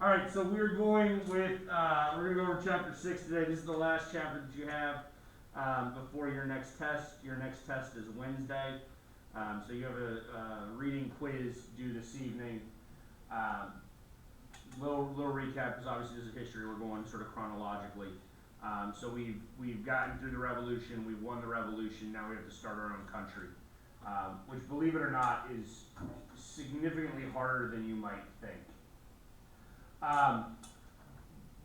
All right, so we're going with we're gonna go over chapter 6 today. This is the last chapter that you have before your next test. Your next test is Wednesday, so you have a reading quiz due this evening. Um, little recap, because obviously this is history. We're going sort of chronologically. So we've gotten through the revolution. We've won the revolution. Now we have to start our own country, which, believe it or not, is significantly harder than you might think.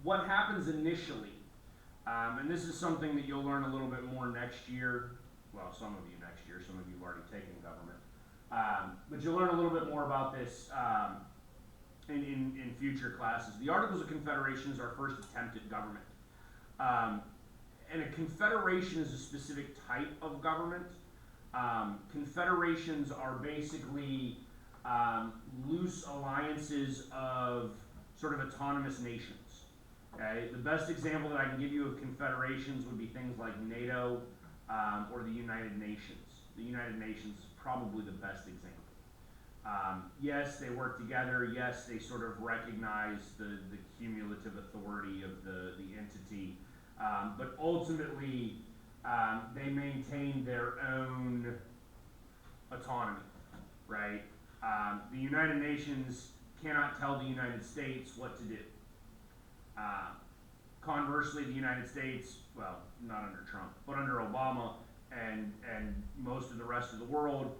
What happens initially, and this is something that you'll learn a little bit more next year. Well, some of you next year. Some of you have already taken government, but you'll learn a little bit more about this in future classes. The Articles of Confederation is our first attempt at government. And a confederation is a specific type of government. Confederations are basically loose alliances of sort of autonomous nations. Okay? The best example that I can give you of confederations would be things like NATO or the United Nations. The United Nations is probably the best example. Yes, they work together. Yes, they sort of recognize the cumulative authority of the entity. But ultimately, they maintain their own autonomy, right? The United Nations cannot tell the United States what to do. Conversely, the United States, well, not under Trump, but under Obama and most of the rest of the world,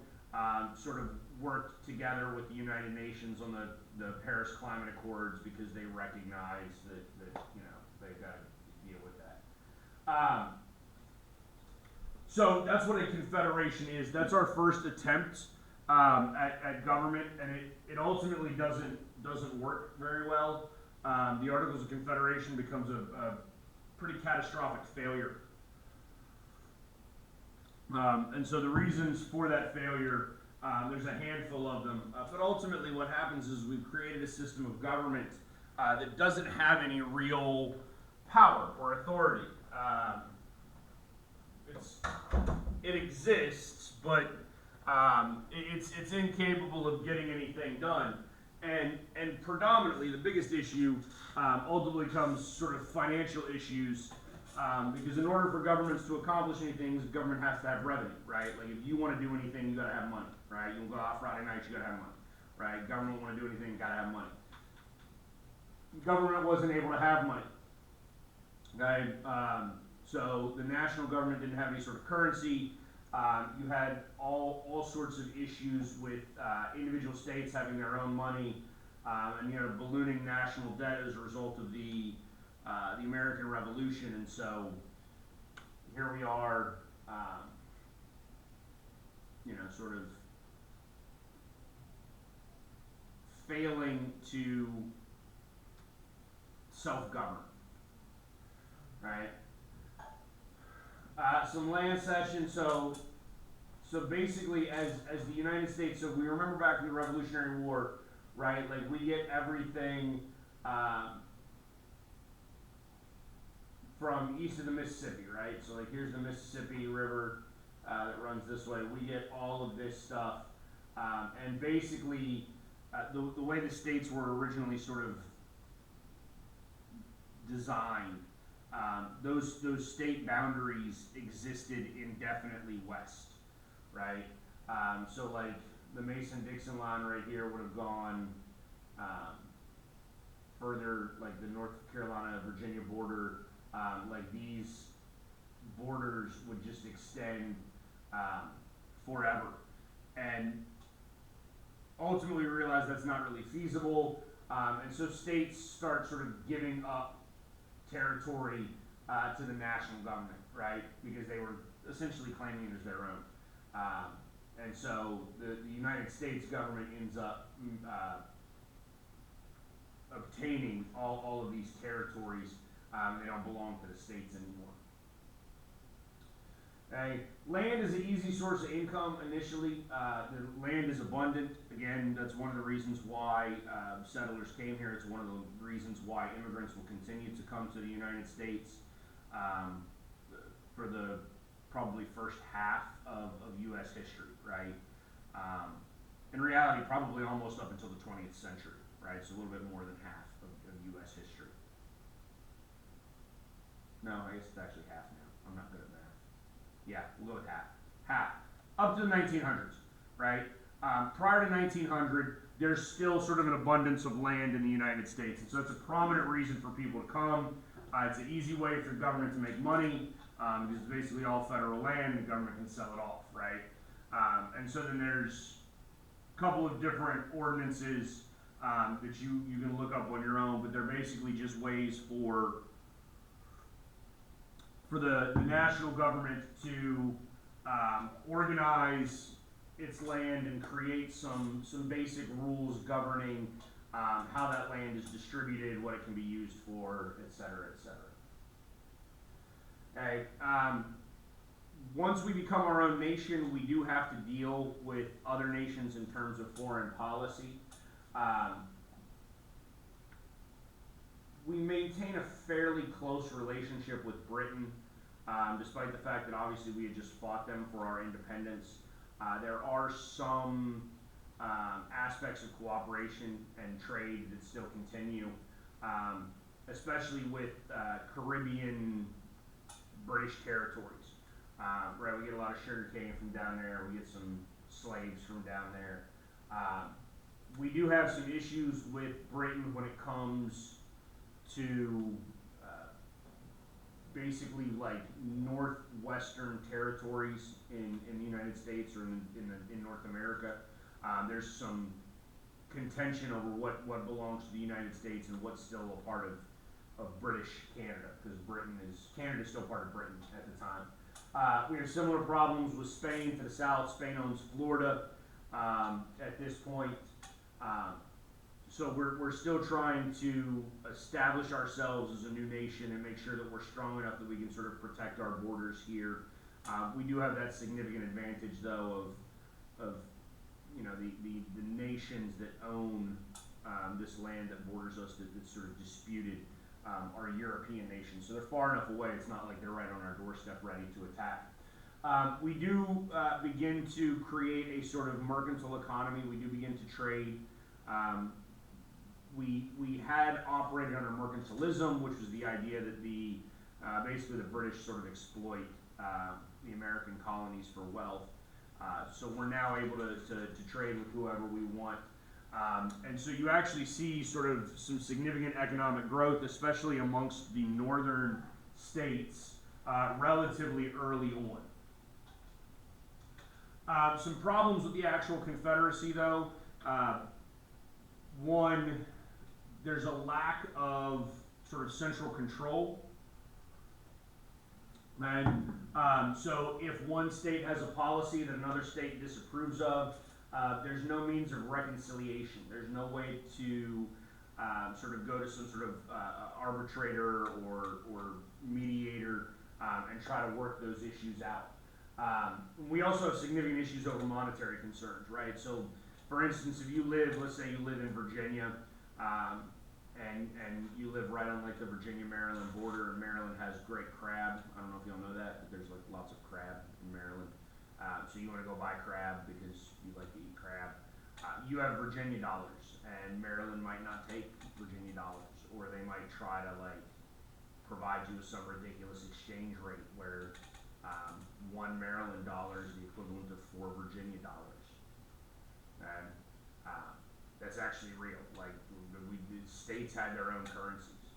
sort of worked together with the United Nations on the Paris Climate Accords because they recognize that they've got to deal with that. So that's what a confederation is. That's our first attempt at government, and it ultimately doesn't work very well. The Articles of Confederation becomes a pretty catastrophic failure. And so the reasons for that failure, there's a handful of them. But ultimately what happens is we've created a system of government that doesn't have any real power or authority. It exists, but it's incapable of getting anything done. And predominantly, the biggest issue ultimately comes sort of financial issues, because in order for governments to accomplish anything, the government has to have revenue, right? Like if you want to do anything, you got to have money, right? You go out Friday night, you got to have money, right? Government want to do anything, you got to have money. Government wasn't able to have money, okay? So the national government didn't have any sort of currency. You had all sorts of issues with individual states having their own money, and you had a ballooning national debt as a result of the American Revolution. And so here we are, sort of failing to self-govern, right? Some land cession. So basically, as the United States, so we remember back in the Revolutionary War, right? Like we get everything from east of the Mississippi, right? So like here's the Mississippi River that runs this way. We get all of this stuff, and basically the way the states were originally sort of designed. Those state boundaries existed indefinitely west, right? So like the Mason-Dixon line right here would have gone further, like the North Carolina-Virginia border. Like these borders would just extend forever, and ultimately we realized that's not really feasible, and so states start sort of giving up territory to the national government, right? Because they were essentially claiming it as their own. And so the United States government ends up obtaining all of these territories. They don't belong to the states anymore. Okay. Land is an easy source of income initially. The land is abundant. Again, that's one of the reasons why settlers came here. It's one of the reasons why immigrants will continue to come to the United States for the probably first half of U.S. history, right? In reality, probably almost up until the 20th century. right? So a little bit more than half of U.S. history. No, I guess it's actually half now. I'm not good at math. Yeah, we'll go with half. Half. Up to the 1900s, right? Prior to 1900, there's still sort of an abundance of land in the United States. And so it's a prominent reason for people to come. It's an easy way for the government to make money, because it's basically all federal land, and the government can sell it off, right? And so then there's a couple of different ordinances that you can look up on your own, but they're basically just ways for the national government to organize its land and create some basic rules governing how that land is distributed, what it can be used for, et cetera, et cetera. Okay. Once we become our own nation, we do have to deal with other nations in terms of foreign policy. We maintain a fairly close relationship with Britain, despite the fact that obviously we had just fought them for our independence. There are some aspects of cooperation and trade that still continue, especially with Caribbean British territories. Right, we get a lot of sugar cane from down there, we get some slaves from down there. We do have some issues with Britain when it comes to basically like northwestern territories in the United States or in North America. There's some contention over what belongs to the United States and what's still a part of British Canada, because Canada is still part of Britain at the time. We have similar problems with Spain to the south. Spain owns Florida at this point. So we're still trying to establish ourselves as a new nation and make sure that we're strong enough that we can sort of protect our borders here. We do have that significant advantage, though, of you know the nations that own this land that borders us that's sort of disputed are European nations. So they're far enough away. It's not like they're right on our doorstep ready to attack. We do begin to create a sort of mercantile economy. We do begin to trade. We had operated under mercantilism, which was the idea that basically the British sort of exploit the American colonies for wealth. So we're now able to trade with whoever we want. And so you actually see sort of some significant economic growth, especially amongst the northern states, relatively early on. Some problems with the actual Confederacy, though. One, there's a lack of sort of central control. And so if one state has a policy that another state disapproves of, there's no means of reconciliation. There's no way to sort of go to some sort of arbitrator or mediator and try to work those issues out. We also have significant issues over monetary concerns, right? So, for instance, if you live, let's say you live in Virginia, and you live right on like the Virginia-Maryland border, and Maryland has great crab. I don't know if y'all know that, but there's like lots of crab in Maryland. So you want to go buy crab because you like to eat crab. You have Virginia dollars, and Maryland might not take Virginia dollars, or they might try to like provide you with some ridiculous exchange rate where $1 Maryland dollar is the equivalent of 4 Virginia dollars. And that's actually real. Like the states had their own currencies,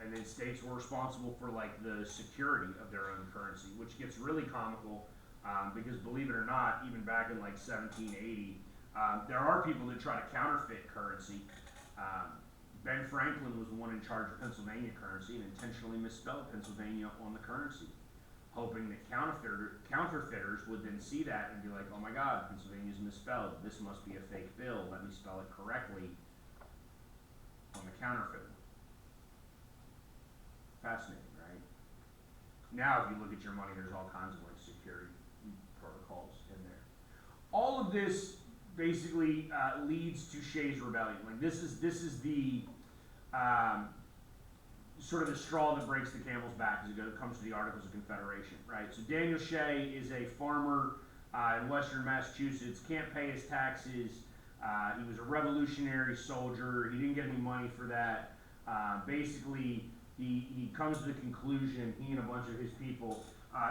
and then states were responsible for like the security of their own currency, which gets really comical because believe it or not, even back in like 1780, there are people that try to counterfeit currency. Ben Franklin was the one in charge of Pennsylvania currency and intentionally misspelled Pennsylvania on the currency, hoping that counterfeiters would then see that and be like, oh my God, Pennsylvania's misspelled. This must be a fake bill. Let me spell it correctly on the counterfeit. Fascinating, right? Now, if you look at your money, there's all kinds of like security protocols in there. All of this basically leads to Shays' Rebellion. Like this is the sort of the straw that breaks the camel's back as it comes to the Articles of Confederation, right? So Daniel Shay is a farmer in western Massachusetts, can't pay his taxes, He was a revolutionary soldier. He didn't get any money for that. Basically, he comes to the conclusion, he and a bunch of his people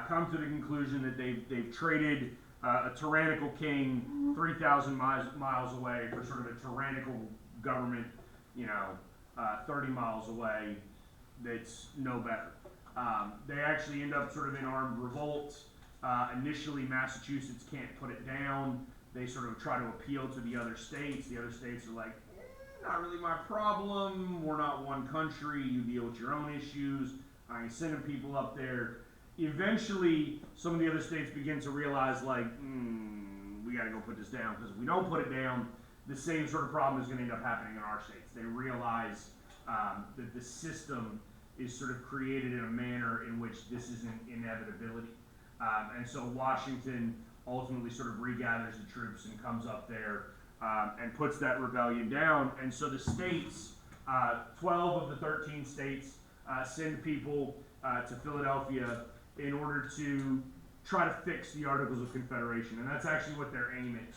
come to the conclusion that they've traded a tyrannical king 3,000 miles away for sort of a tyrannical government, 30 miles away that's no better. They actually end up sort of in armed revolt. Initially, Massachusetts can't put it down. They sort of try to appeal to the other states. The other states are like, not really my problem. We're not one country. You deal with your own issues. I ain't sending people up there. Eventually, some of the other states begin to realize, like, we got to go put this down, because if we don't put it down, the same sort of problem is going to end up happening in our states. They realize that the system is sort of created in a manner in which this is an inevitability. And so Washington ultimately sort of regathers the troops and comes up there and puts that rebellion down. And so the states, 12 of the 13 states, send people to Philadelphia in order to try to fix the Articles of Confederation. And that's actually what their aim is.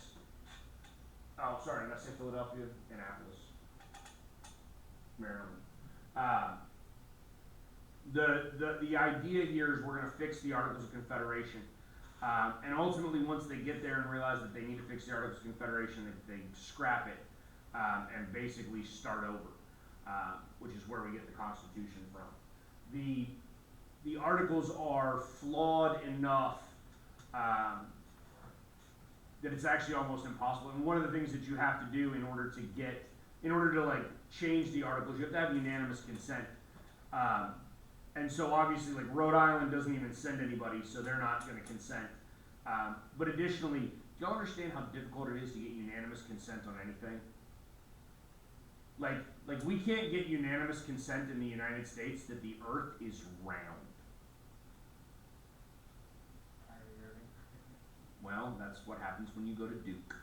Oh, sorry, did I say Philadelphia? Annapolis, Maryland. The idea here is we're going to fix the Articles of Confederation. And ultimately, once they get there and realize that they need to fix the Articles of Confederation, they scrap it and basically start over, which is where we get the Constitution from. The Articles are flawed enough that it's actually almost impossible. And one of the things that you have to do in order to like change the Articles, you have to have unanimous consent. And so obviously, like, Rhode Island doesn't even send anybody, so they're not going to consent. But additionally, do y'all understand how difficult it is to get unanimous consent on anything? Like we can't get unanimous consent in the United States that the Earth is round. Well, that's what happens when you go to Duke.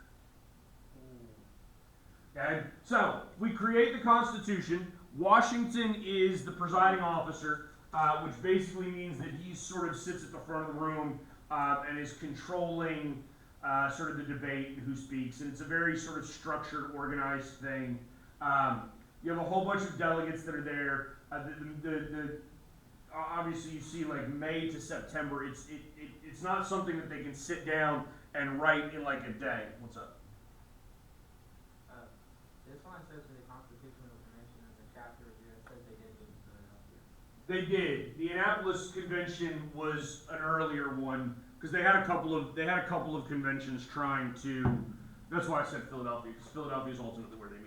Okay, so we create the Constitution. Washington is the presiding officer, which basically means that he sort of sits at the front of the room and is controlling sort of the debate and who speaks. And it's a very sort of structured, organized thing. You have a whole bunch of delegates that are there. Obviously, you see like May to September. It's not something that they can sit down and write in like a day. What's up? This one says the Constitutional Convention as a chapter of it says they did in Philadelphia. They did. The Annapolis Convention was an earlier one because they had a couple of conventions trying to. That's why I said Philadelphia, because Philadelphia is ultimately where they meet.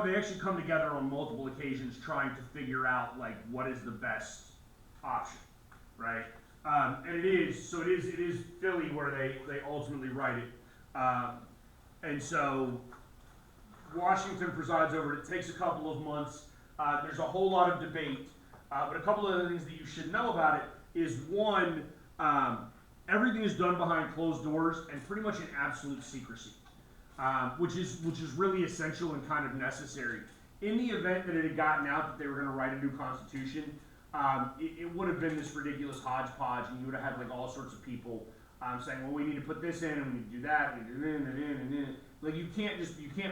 They actually come together on multiple occasions trying to figure out like what is the best option, right? And it is Philly where they ultimately write it. And so Washington presides over it. It takes a couple of months. There's a whole lot of debate. But a couple of other things that you should know about it is, one, everything is done behind closed doors and pretty much in absolute secrecy, which is really essential and kind of necessary. In the event that it had gotten out that they were going to write a new constitution, it would have been this ridiculous hodgepodge, and you would have had like all sorts of people saying, well, we need to put this in, and we need to do that, and then. Like you can't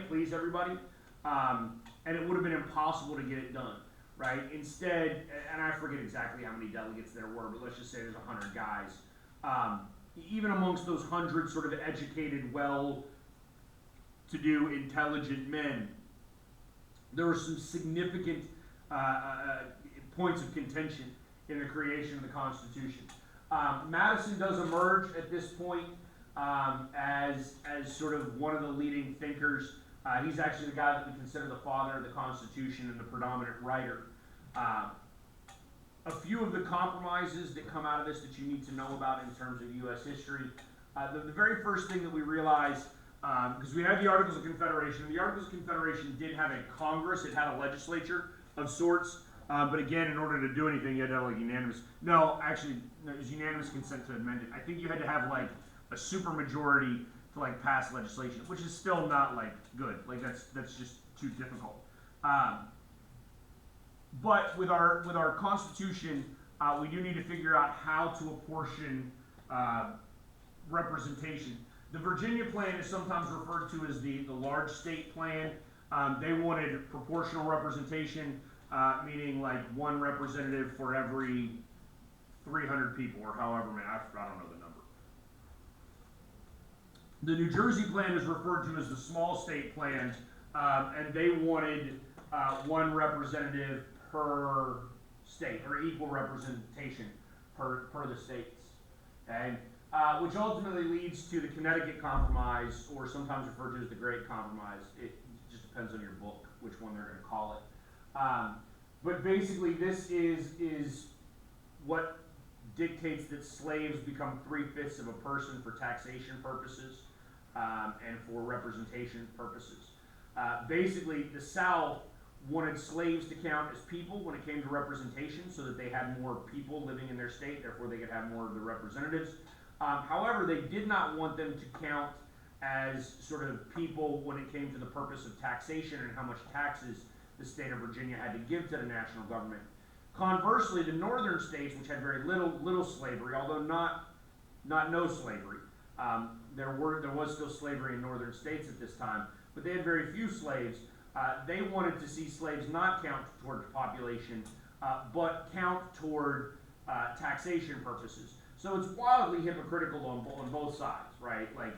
please everybody, and it would have been impossible to get it done, right? Instead, and I forget exactly how many delegates there were, but let's just say there's 100 guys. Even amongst those 100 sort of educated, well-to-do, intelligent men, there were some significant points of contention in the creation of the Constitution. Madison does emerge at this point as sort of one of the leading thinkers. He's actually the guy that we consider the father of the Constitution and the predominant writer. A few of the compromises that come out of this that you need to know about in terms of U.S. history. The very first thing that we realize, because we had the Articles of Confederation. The Articles of Confederation did have a Congress. It had a legislature of sorts. But again, in order to do anything, you had to have like unanimous. No, actually, it was unanimous consent to amend it. I think you had to have like a supermajority to like pass legislation, which is still not like good. Like that's just too difficult. But with our Constitution, we do need to figure out how to apportion representation. The Virginia plan is sometimes referred to as the large state plan. They wanted proportional representation, meaning like one representative for every 300 people or however many, I don't know the number. The New Jersey plan is referred to as the small state plan, and they wanted one representative per state, or equal representation per the states. Okay? Which ultimately leads to the Connecticut Compromise, or sometimes referred to as the Great Compromise. It just depends on your book, which one they're going to call it. But basically, this is what dictates that slaves become 3/5 of a person for taxation purposes and for representation purposes. Basically, the South wanted slaves to count as people when it came to representation, so that they had more people living in their state, therefore they could have more of the representatives. However, they did not want them to count as sort of people when it came to the purpose of taxation and how much taxes the state of Virginia had to give to the national government. Conversely, the northern states, which had very little slavery, although not no slavery, there was still slavery in northern states at this time, but they had very few slaves. They wanted to see slaves not count toward population, but count toward taxation purposes. So it's wildly hypocritical on both sides, right? Like,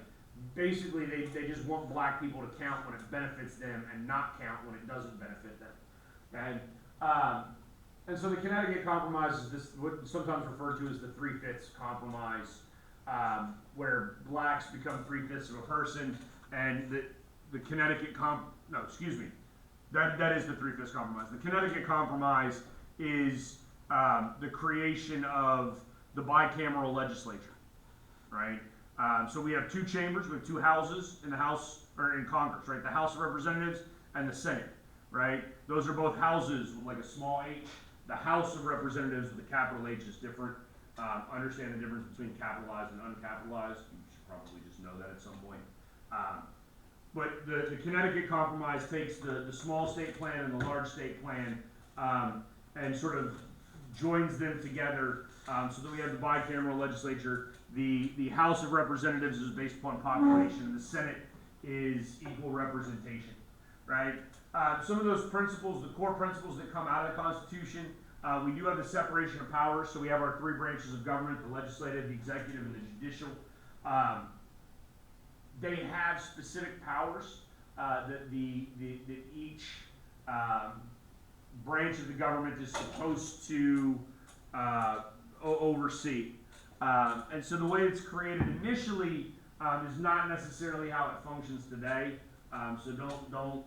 basically, they just want black people to count when it benefits them and not count when it doesn't benefit them. And so the Connecticut Compromise is this, what sometimes referred to as the 3/5 compromise, where blacks become 3/5 of a person, and the Connecticut that is the 3/5 compromise. The Connecticut Compromise is the creation of the bicameral legislature, right? So we have two chambers, we have two houses in the House, or in Congress, right? The House of Representatives and the Senate, right? Those are both houses with like a small h. The House of Representatives with a capital H is different. Understand the difference between capitalized and uncapitalized. You should probably just know that at some point. But the Connecticut Compromise takes the small state plan and the large state plan and sort of joins them together so that we have the bicameral legislature. The House of Representatives is based upon population, and the Senate is equal representation, right? Some of those principles, the core principles that come out of the Constitution, we do have the separation of powers, so we have our three branches of government, the legislative, the executive, and the judicial. They have specific powers that each branch of the government is supposed to oversee. And so the way it's created initially is not necessarily how it functions today. So don't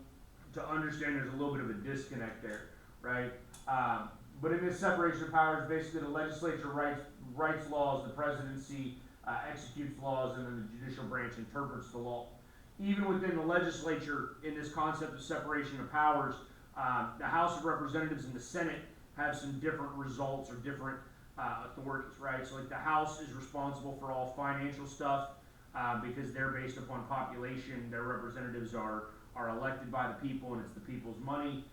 to understand there's a little bit of a disconnect there, right? But in this separation of powers, basically the legislature writes laws, the presidency executes laws, and then the judicial branch interprets the law. Even within the legislature, in this concept of separation of powers, the House of Representatives and the Senate have some different results or different authorities, right? So like the House is responsible for all financial stuff because they're based upon population. Their representatives are elected by the people, and it's the people's money.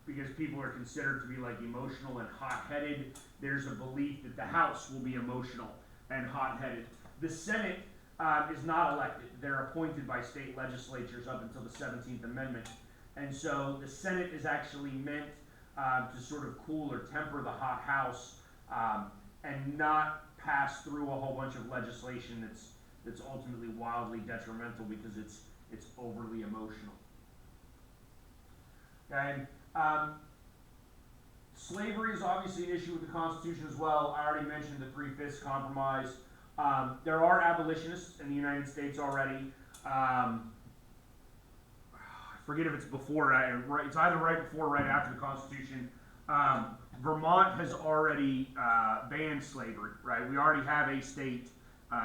Because people are considered to be like emotional and hot-headed, there's a belief that the House will be emotional and hot-headed. The Senate is not elected. They're appointed by state legislatures up until the 17th Amendment. And so the Senate is actually meant to sort of cool or temper the hot House and not pass through a whole bunch of legislation that's ultimately wildly detrimental because it's overly emotional. Okay? Slavery is obviously an issue with the Constitution as well. I already mentioned the 3/5 compromise. There are abolitionists in the United States already. I forget if it's before, it's either right before or right after the Constitution. Vermont has already banned slavery, right? We already have a state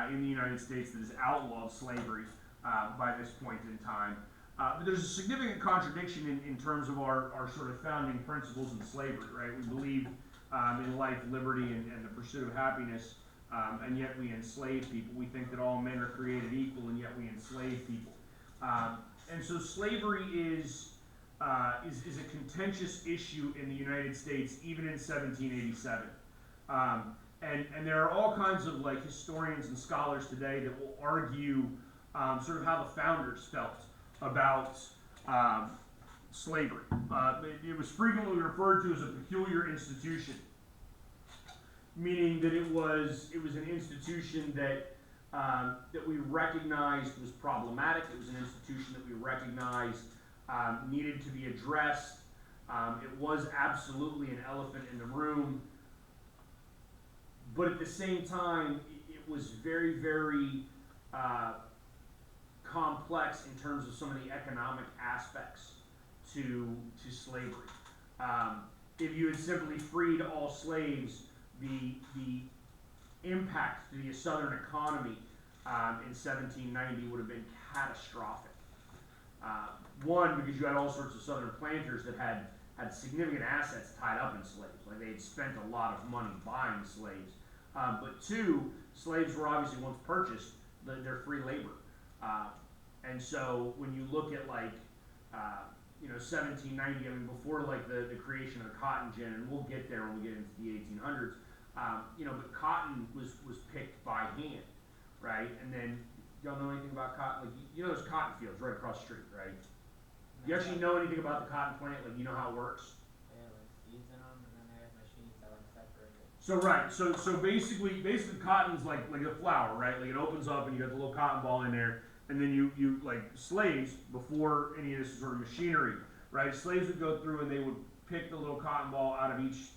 in the United States that has outlawed slavery by this point in time. But there's a significant contradiction in terms of our sort of founding principles in slavery, right? We believe in life, liberty, and the pursuit of happiness, and yet we enslave people. We think that all men are created equal, and yet we enslave people. And so slavery is a contentious issue in the United States, even in 1787. and there are all kinds of like historians and scholars today that will argue sort of how the founders felt about slavery. It was frequently referred to as a peculiar institution, meaning that it was an institution that that we recognized was problematic. It was an institution that we recognized needed to be addressed. It was absolutely an elephant in the room, but at the same time, it was very, very complex in terms of some of the economic aspects to slavery. If you had simply freed all slaves, the impact to the Southern economy in 1790 would have been catastrophic. One, because you had all sorts of Southern planters that had significant assets tied up in slaves, like they had spent a lot of money buying slaves. But two, slaves were obviously once purchased, they're free labor. And so when you look at like, 1790, I mean, before like the creation of the cotton gin, and we'll get there when we get into the 1800s, but cotton was picked by hand, right? And then, y'all know anything about cotton? Like, there's cotton fields right across the street, right? You actually know anything about the cotton plant? Like, you know how it works? They have like seeds in them, and then they have machines that like separate it. So right, so basically cotton's like a flower, right? Like it opens up and you got the little cotton ball in there, and then you like slaves, before any of this sort of machinery, right? Slaves would go through and they would pick the little cotton ball out of each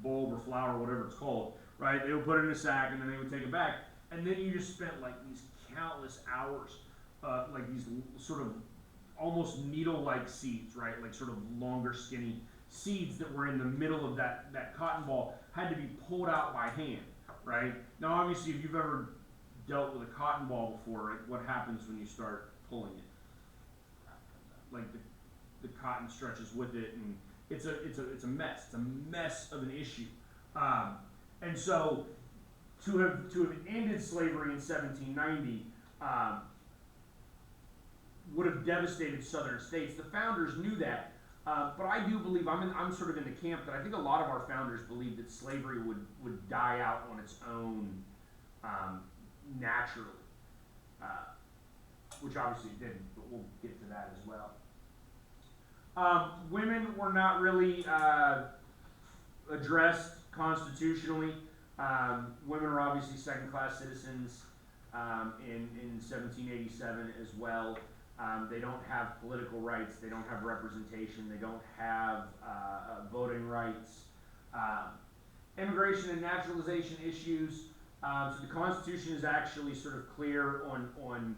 bulb or flower, whatever it's called, right? They would put it in a sack and then they would take it back, and then you just spent like these countless hours, like these sort of almost needle-like seeds, right? Like sort of longer, skinny seeds that were in the middle of that cotton ball had to be pulled out by hand, right? Now, obviously, if you've ever dealt with a cotton ball before, right, what happens when you start pulling it? Like the cotton stretches with it, and it's a mess. It's a mess of an issue. And so to have ended slavery in 1790 would have devastated southern states. The founders knew that, but I do believe I'm sort of in the camp that I think a lot of our founders believed that slavery would die out on its own naturally, which obviously it didn't, but we'll get to that as well. Women were not really addressed constitutionally. Women are obviously second-class citizens in 1787 as well. They don't have political rights. They don't have representation. They don't have voting rights. Immigration and naturalization issues. So the Constitution is actually sort of clear on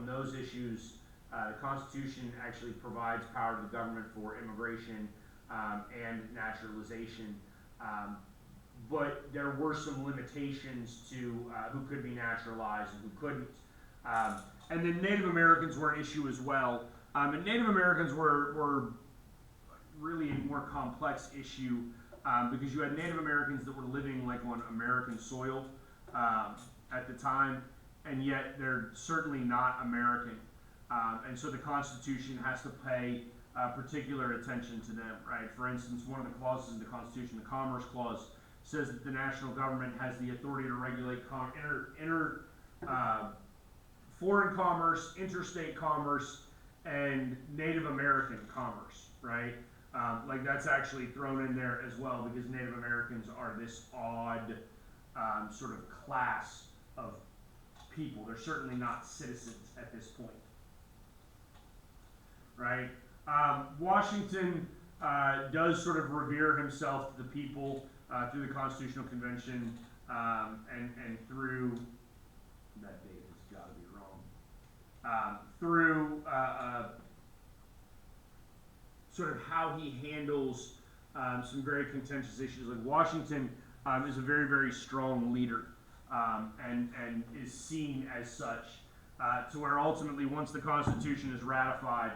those issues. The Constitution actually provides power to the government for immigration and naturalization. But there were some limitations to who could be naturalized and who couldn't. And then Native Americans were an issue as well. And Native Americans were really a more complex issue because you had Native Americans that were living like on American soil at the time, and yet they're certainly not American. And so the Constitution has to pay particular attention to them, right? For instance, one of the clauses in the Constitution, the Commerce Clause, says that the national government has the authority to regulate foreign commerce, interstate commerce, and Native American commerce, right? Like that's actually thrown in there as well because Native Americans are this odd sort of class of people. They're certainly not citizens at this point, right? Washington does sort of revere himself to the people through the Constitutional Convention and through, that date has got to be wrong, through sort of how he handles some very contentious issues. Like Washington is a very, very strong leader and is seen as such to where ultimately once the Constitution is ratified,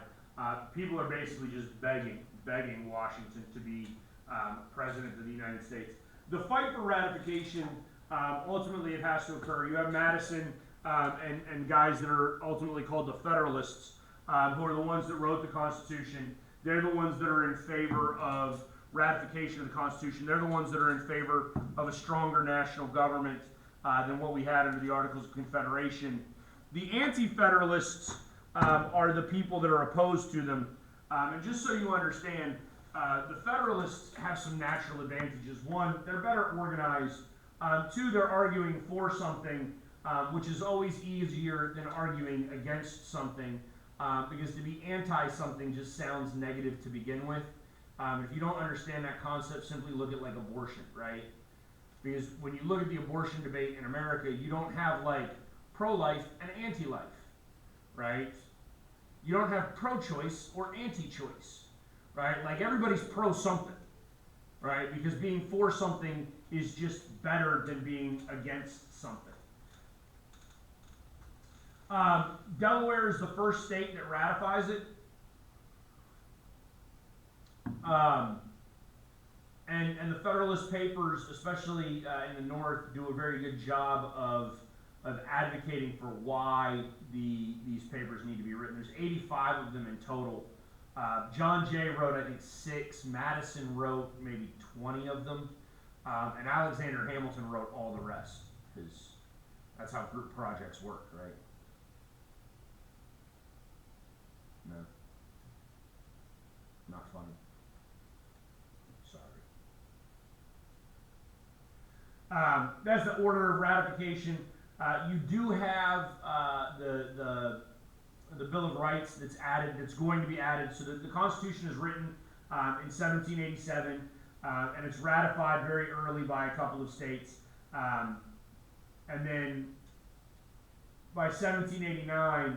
people are basically just begging Washington to be President of the United States. The fight for ratification, ultimately it has to occur. You have Madison and guys that are ultimately called the Federalists, who are the ones that wrote the Constitution. They're the ones that are in favor of ratification of the Constitution. They're the ones that are in favor of a stronger national government than what we had under the Articles of Confederation. The Anti-Federalists are the people that are opposed to them. And just so you understand, the Federalists have some natural advantages. One, they're better organized. Two, they're arguing for something, which is always easier than arguing against something, because to be anti-something just sounds negative to begin with. If you don't understand that concept, simply look at like abortion, right? Because when you look at the abortion debate in America, you don't have like pro-life and anti-life, right? You don't have pro-choice or anti-choice, right? Like everybody's pro something, right? Because being for something is just better than being against something. Delaware is the first state that ratifies it. And the Federalist Papers, especially in the North, do a very good job of advocating for why these papers need to be written. There's 85 of them in total. John Jay wrote, I think, 6. Madison wrote maybe 20 of them. And Alexander Hamilton wrote all the rest, because that's how group projects work, right? No. Not funny. Sorry. That's the order of ratification. You do have the Bill of Rights that's added, that's going to be added. So the Constitution is written in 1787, and it's ratified very early by a couple of states. And then by 1789,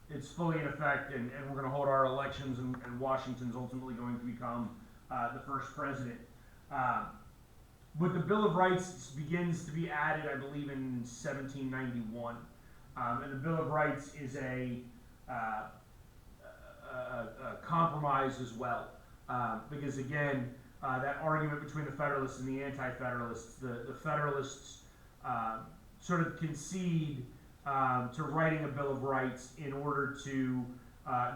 it's fully in effect, and we're going to hold our elections, and Washington's ultimately going to become the first president. But the Bill of Rights begins to be added, I believe, in 1791. And the Bill of Rights is a compromise as well. Because again, that argument between the Federalists and the Anti-Federalists, the Federalists sort of concede to writing a Bill of Rights in order to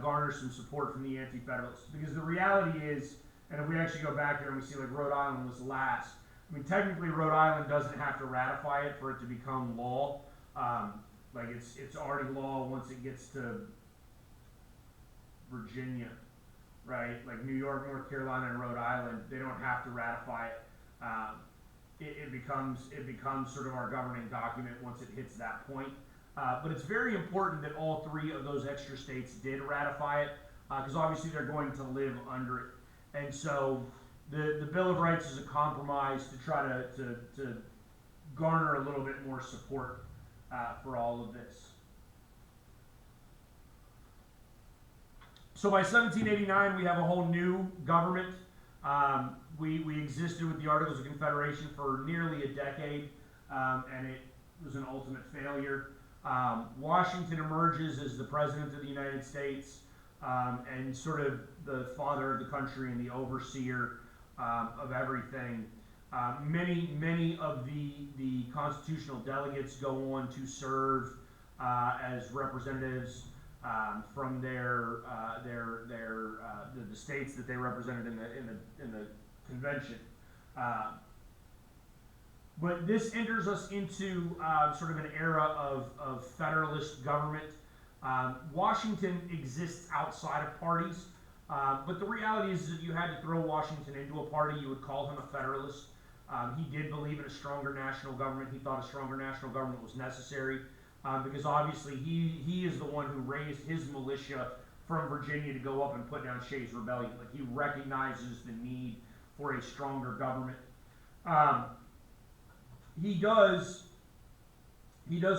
garner some support from the Anti-Federalists. Because the reality is, and if we actually go back here and we see like Rhode Island was last, I mean, technically Rhode Island doesn't have to ratify it for it to become law. Like it's already law once it gets to Virginia, right? Like New York, North Carolina, and Rhode Island, they don't have to ratify it. It becomes sort of our governing document once it hits that point. But it's very important that all 3 of those extra states did ratify it, because obviously they're going to live under it. And so the Bill of Rights is a compromise to try to garner a little bit more support for all of this. So by 1789, we have a whole new government. We existed with the Articles of Confederation for nearly a decade, and it was an ultimate failure. Washington emerges as the President of the United States, and sort of the father of the country and the overseer of everything. Many of the constitutional delegates go on to serve as representatives from the states that they represented in the convention. But this enters us into sort of an era of federalist government. Washington exists outside of parties, but the reality is that you had to throw Washington into a party, you would call him a federalist. He did believe in a stronger national government. He thought a stronger national government was necessary, because obviously he is the one who raised his militia from Virginia to go up and put down Shays' Rebellion. Like, he recognizes the need for a stronger government. He does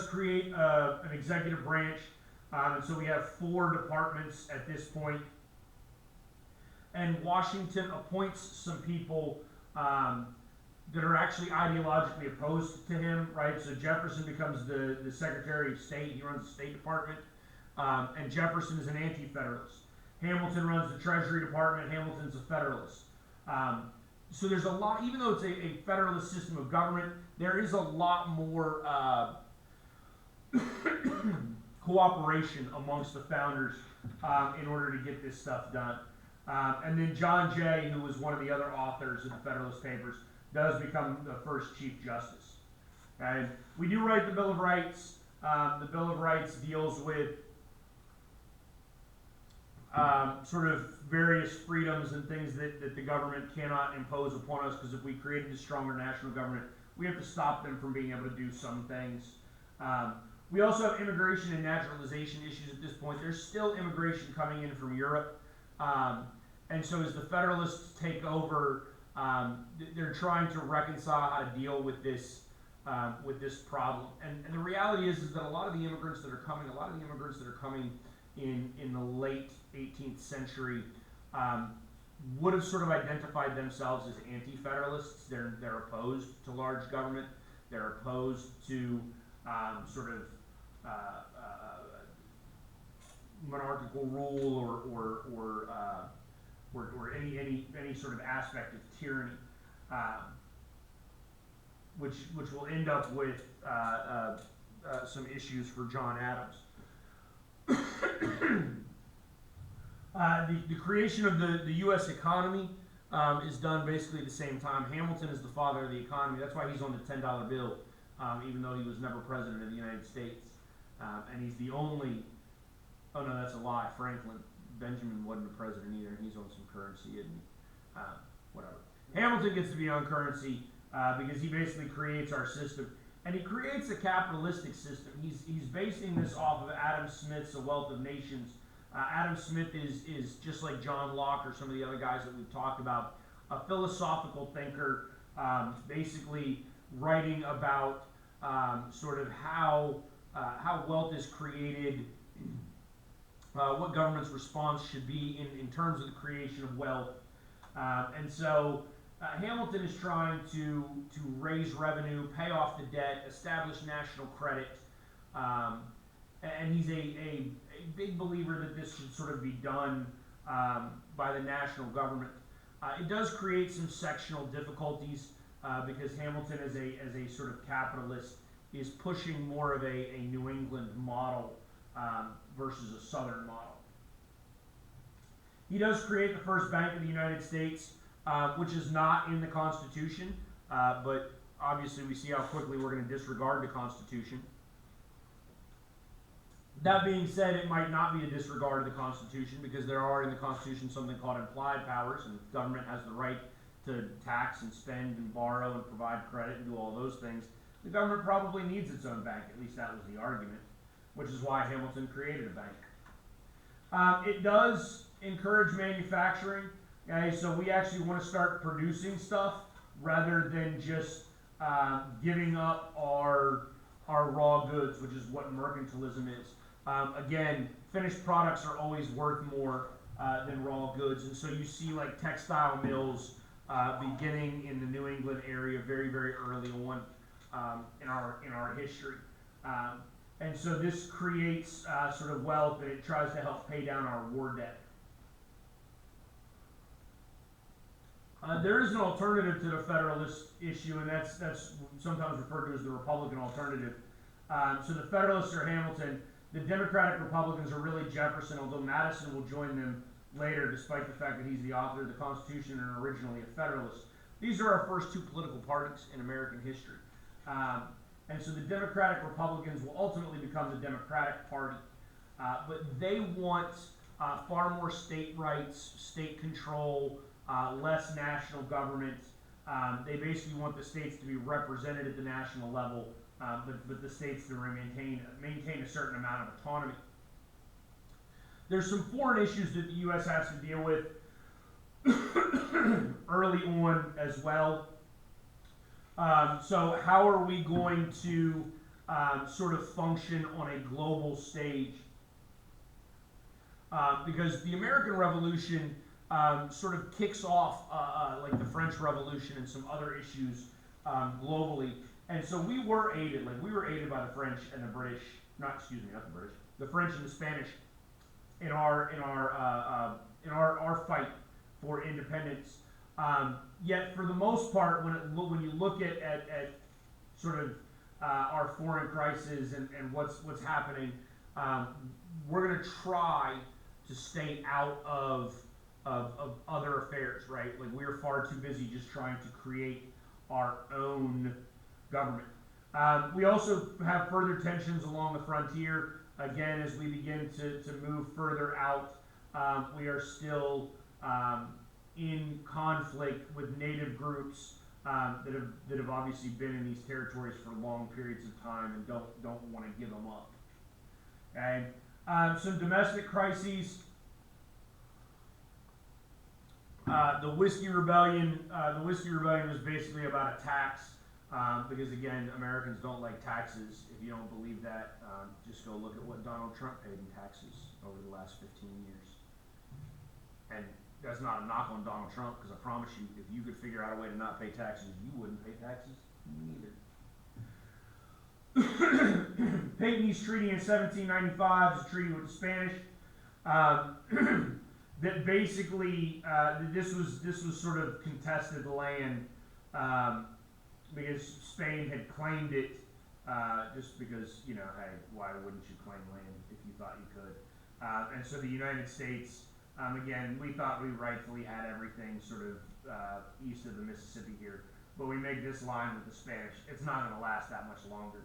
create an executive branch, and so we have 4 departments at this point. And Washington appoints some people that are actually ideologically opposed to him, right? So Jefferson becomes the Secretary of State. He runs the State Department, and Jefferson is an anti-federalist. Hamilton runs the Treasury Department. Hamilton's a federalist. So there's a lot, even though it's a federalist system of government, there is a lot more cooperation amongst the founders in order to get this stuff done. And then John Jay, who was one of the other authors of the Federalist Papers, does become the first Chief Justice. And we do write the Bill of Rights. The Bill of Rights deals with sort of various freedoms and things that the government cannot impose upon us, because if we created a stronger national government, we have to stop them from being able to do some things. We also have immigration and naturalization issues at this point. There's still immigration coming in from Europe. And so as the Federalists take over, they're trying to reconcile how to deal with this problem. And the reality is that a lot of the immigrants that are coming in the late 18th century would have sort of identified themselves as anti-federalists. They're opposed to large government. They're opposed to sort of monarchical rule or any sort of aspect of tyranny, which will end up with some issues for John Adams. The creation of the U.S. economy is done basically at the same time. Hamilton is the father of the economy. That's why he's on the $10 bill, even though he was never president of the United States. And he's the only, oh no, that's a lie, Franklin. Benjamin wasn't a president either, and he's on some currency, isn't he? Whatever. Hamilton gets to be on currency because he basically creates our system. And he creates a capitalistic system. He's basing this off of Adam Smith's A Wealth of Nations. Adam Smith is just like John Locke or some of the other guys that we've talked about, a philosophical thinker, basically writing about sort of how wealth is created, what government's response should be in terms of the creation of wealth. And so Hamilton is trying to raise revenue, pay off the debt, establish national credit, and he's a big believer that this should sort of be done by the national government. It does create some sectional difficulties because Hamilton, as a sort of capitalist, is pushing more of a New England model versus a Southern model. He does create the first Bank of the United States, which is not in the Constitution, but obviously we see how quickly we're going to disregard the Constitution. That being said, it might not be a disregard of the Constitution because there are in the Constitution something called implied powers, and the government has the right to tax and spend and borrow and provide credit and do all those things. The government probably needs its own bank, at least that was the argument, which is why Hamilton created a bank. It does encourage manufacturing. Okay, so we actually want to start producing stuff rather than just giving up our raw goods, which is what mercantilism is. Again, finished products are always worth more than raw goods, and so you see like textile mills beginning in the New England area very, very early on in our history. And so this creates sort of wealth, and it tries to help pay down our war debt. There is an alternative to the Federalist issue, and that's sometimes referred to as the Republican alternative. So the Federalists are Hamilton. The Democratic Republicans are really Jefferson, although Madison will join them later, despite the fact that he's the author of the Constitution and originally a Federalist. These are our first two political parties in American history. And so the Democratic Republicans will ultimately become the Democratic Party. But they want far more state rights, state control, less national government. They basically want the states to be represented at the national level, but the states to maintain a certain amount of autonomy. There's some foreign issues that the U.S. has to deal with early on as well. So how are we going to sort of function on a global stage? Because the American Revolution sort of kicks off like the French Revolution and some other issues globally. And so we were aided by the French and the British, the French and the Spanish in our fight for independence. Yet for the most part, when you look at sort of our foreign crisis and what's happening, we're going to try to stay out of of other affairs, right? Like we're far too busy just trying to create our own government. We also have further tensions along the frontier. Again, as we begin to move further out, we are still in conflict with native groups that have obviously been in these territories for long periods of time and don't want to give them up. Okay, some domestic crises. The Whiskey Rebellion. The Whiskey Rebellion was basically about a tax. Because again, Americans don't like taxes. If you don't believe that, just go look at what Donald Trump paid in taxes over the last 15 years. And that's not a knock on Donald Trump, because I promise you, if you could figure out a way to not pay taxes, you wouldn't pay taxes. Me neither. Peyton's Treaty in 1795 is a treaty with the Spanish. That basically, this was sort of contested land. Because Spain had claimed it, just because, you know, hey, why wouldn't you claim land if you thought you could? And so the United States, again, we thought we rightfully had everything sort of east of the Mississippi here, but we make this line with the Spanish. It's not going to last that much longer,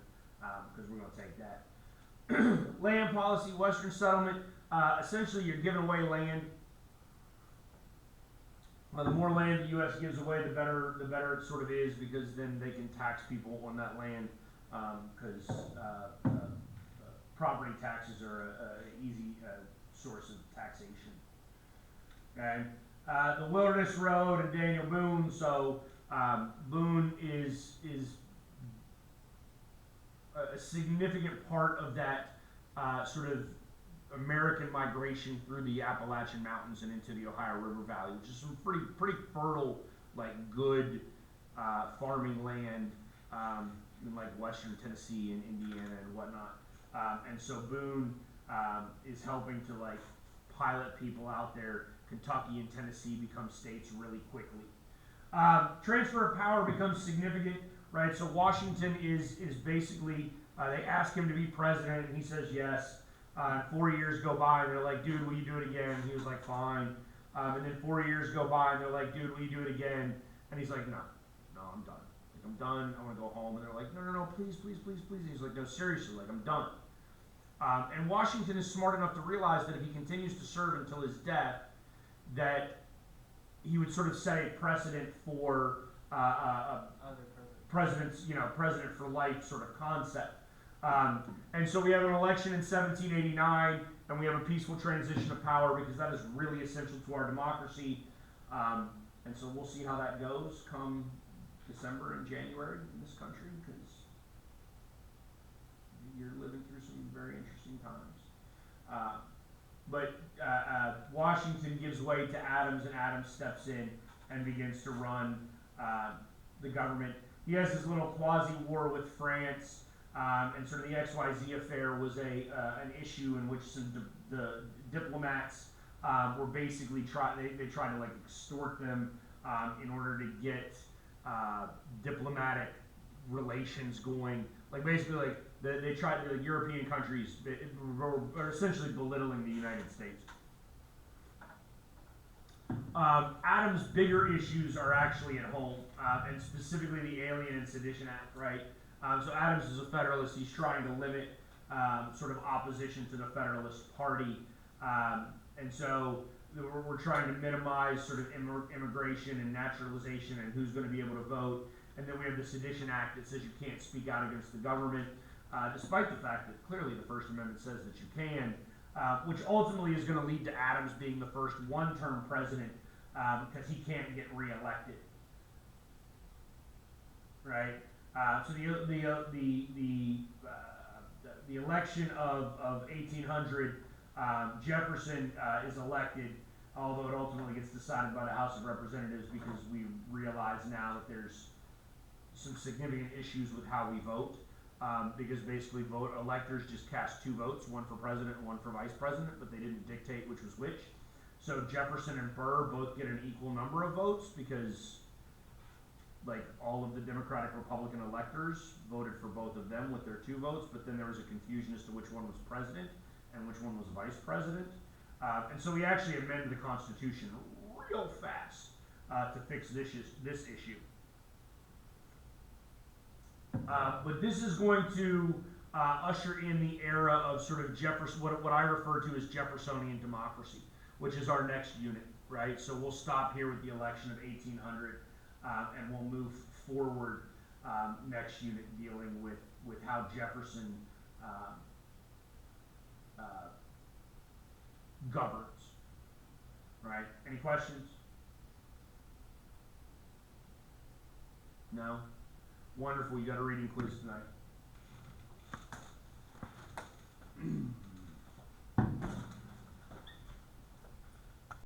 because we're going to take that. Land policy, Western settlement, essentially you're giving away land. The more land the U.S. gives away, the better it sort of is, because then they can tax people on that land, because property taxes are an easy source of taxation. Okay, the Wilderness Road and Daniel Boone. So Boone is a significant part of that sort of American migration through the Appalachian Mountains and into the Ohio River Valley, which is some pretty fertile, like good farming land in like Western Tennessee and Indiana and whatnot. And so Boone is helping to like pilot people out there. Kentucky and Tennessee become states really quickly. Transfer of power becomes significant, right? So Washington is basically, they ask him to be president and he says yes. 4 years go by and they're like, dude, will you do it again? And he was like, fine. And then 4 years go by and they're like, dude, will you do it again? And he's like, no, I'm done. Like, I'm done. I want to go home. And they're like, no, please. And he's like, no, seriously, like, I'm done. And Washington is smart enough to realize that if he continues to serve until his death, that he would sort of set a precedent for Other presidents. president for life sort of concept. And so we have an election in 1789, and we have a peaceful transition of power, because that is really essential to our democracy. And so we'll see how that goes come December and January in this country, because you're living through some very interesting times. But Washington gives way to Adams, and Adams steps in and begins to run the government. He has this little quasi-war with France. And sort of the XYZ affair was an issue in which the diplomats were basically they tried to like extort them in order to get diplomatic relations going. Like basically like they tried, the European countries were essentially belittling the United States. Adams' bigger issues are actually at home, and specifically the Alien and Sedition Act, right? So Adams is a Federalist. He's trying to limit sort of opposition to the Federalist Party. And so we're trying to minimize sort of immigration and naturalization and who's going to be able to vote. And then we have the Sedition Act that says you can't speak out against the government, despite the fact that clearly the First Amendment says that you can, which ultimately is going to lead to Adams being the first one-term president, because he can't get reelected. Right? So the election of 1800, Jefferson is elected, although it ultimately gets decided by the House of Representatives, because we realize now that there's some significant issues with how we vote, because basically electors just cast 2 votes, one for president and one for vice president, but they didn't dictate which was which. So Jefferson and Burr both get an equal number of votes, because like all of the Democratic Republican electors voted for both of them with their 2 votes, but then there was a confusion as to which one was president and which one was vice president. And so we actually amended the Constitution real fast to fix this issue. But this is going to usher in the era of sort of what I refer to as Jeffersonian democracy, which is our next unit, right? So we'll stop here with the election of 1800, and we'll move forward next unit dealing with how Jefferson governs, right? Any questions? No? Wonderful, you got a reading quiz tonight.